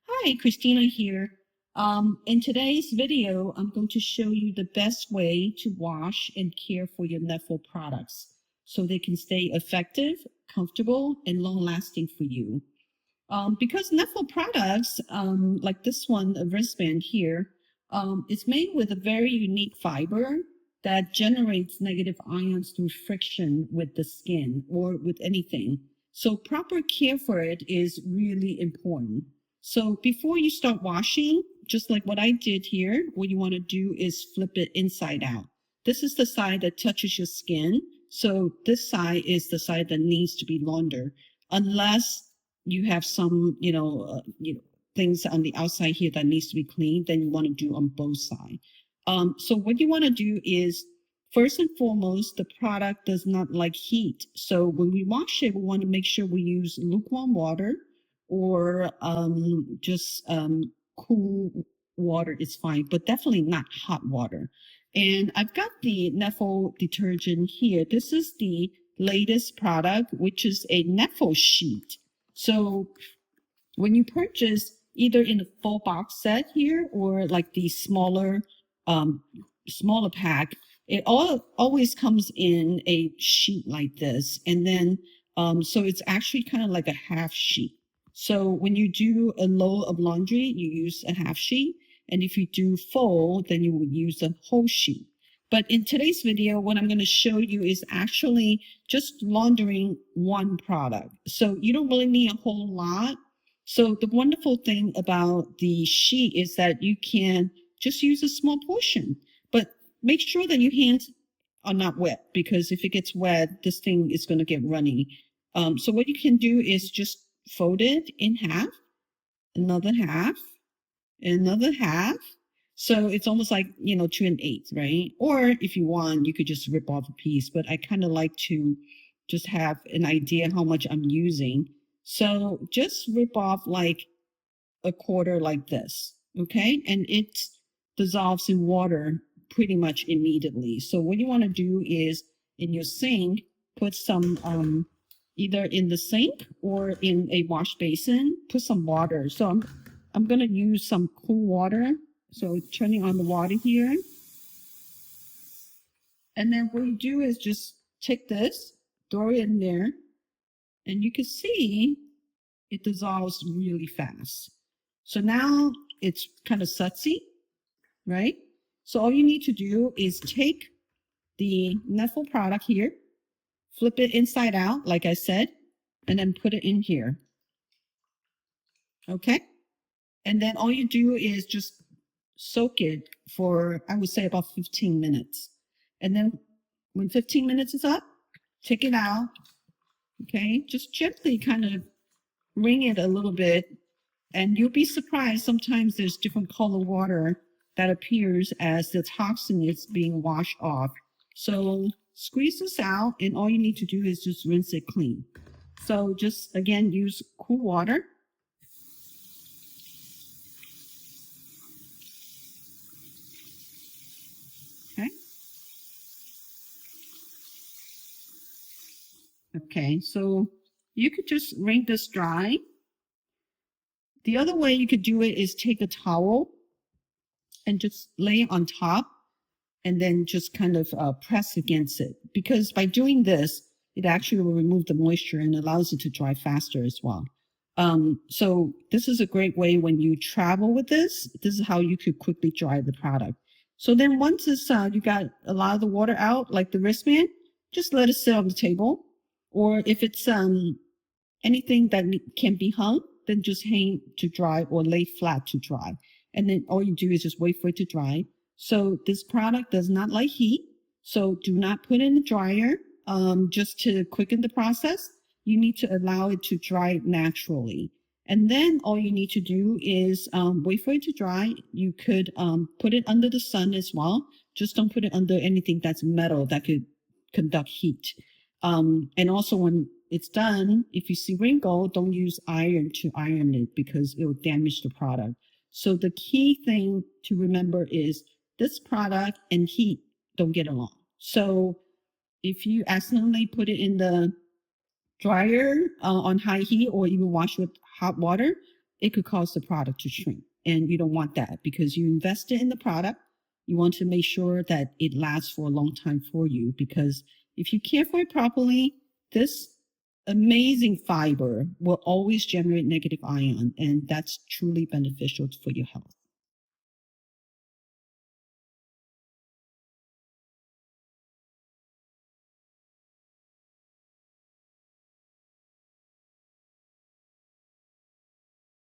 Hi, Christina here. In today's video, I'm going to show you the best way to wash and care for your Nefful products so they can stay effective, comfortable, and long-lasting for you. Because Nefful products, like this one, a wristband here, it's made with a very unique fiber that generates negative ions through friction with the skin or with anything. So proper care for it is really important. So before you start washing, just like what I did here, what you want to do is flip it inside out. This is the side that touches your skin. So this side is the side that needs to be laundered, unless you have some, things on the outside here that needs to be cleaned, then you want to do on both sides. So what you want to do is, first and foremost, the product does not like heat. So when we wash it, we want to make sure we use lukewarm water or just cool water is fine, but definitely not hot water. And I've got the Nefful detergent here. This is the latest product, which is a Nefful sheet. So when you purchase either in a full box set here or like the smaller pack, it always comes in a sheet like this. And then, so it's actually kind of like a half sheet. So when you do a load of laundry, you use a half sheet. And if you do full, then you would use a whole sheet. But in today's video, what I'm going to show you is actually just laundering one product. So you don't really need a whole lot. So the wonderful thing about the sheet is that you can just use a small portion, but make sure that your hands are not wet, because if it gets wet, this thing is going to get runny. So what you can do is just fold it in half, another half, another half. So it's almost like, 2 1/8, right? Or if you want, you could just rip off a piece, but I kind of like to just have an idea how much I'm using. So just rip off like a quarter like this, okay? And it dissolves in water pretty much immediately. So what you want to do is in your sink, put some, either in the sink or in a wash basin, put some water. So I'm going to use some cool water. So turning on the water here. And then what you do is just take this, throw it in there, and you can see it dissolves really fast. So now it's kind of sudsy, right? So all you need to do is take the Nefful product here, flip it inside out, like I said, and then put it in here. Okay? And then all you do is just soak it for, I would say, about 15 minutes. And then when 15 minutes is up, take it out. Okay? Just gently kind of wring it a little bit. And you'll be surprised, sometimes there's different color water that appears as the toxin is being washed off. So squeeze this out, and all you need to do is just rinse it clean. So just, again, use cool water. Okay. Okay, so you could just wring this dry. The other way you could do it is take a towel and just lay it on top and then just kind of press against it. Because by doing this, it actually will remove the moisture and allows it to dry faster as well. So this is a great way when you travel with this. This is how you could quickly dry the product. So then once it's, you got a lot of the water out, like the wristband, just let it sit on the table. Or if it's anything that can be hung, then just hang to dry or lay flat to dry. And then all you do is just wait for it to dry. So this product does not like heat. So do not put it in the dryer just to quicken the process. You need to allow it to dry naturally. And then all you need to do is wait for it to dry. You could put it under the sun as well. Just don't put it under anything that's metal that could conduct heat. And also when it's done, if you see wrinkle, don't use iron to iron it because it will damage the product. So the key thing to remember is this product and heat don't get along. So if you accidentally put it in the dryer on high heat or even wash with hot water, it could cause the product to shrink. And you don't want that because you invested in the product. You want to make sure that it lasts for a long time for you, because if you care for it properly, this amazing fiber will always generate negative ion, and that's truly beneficial for your health.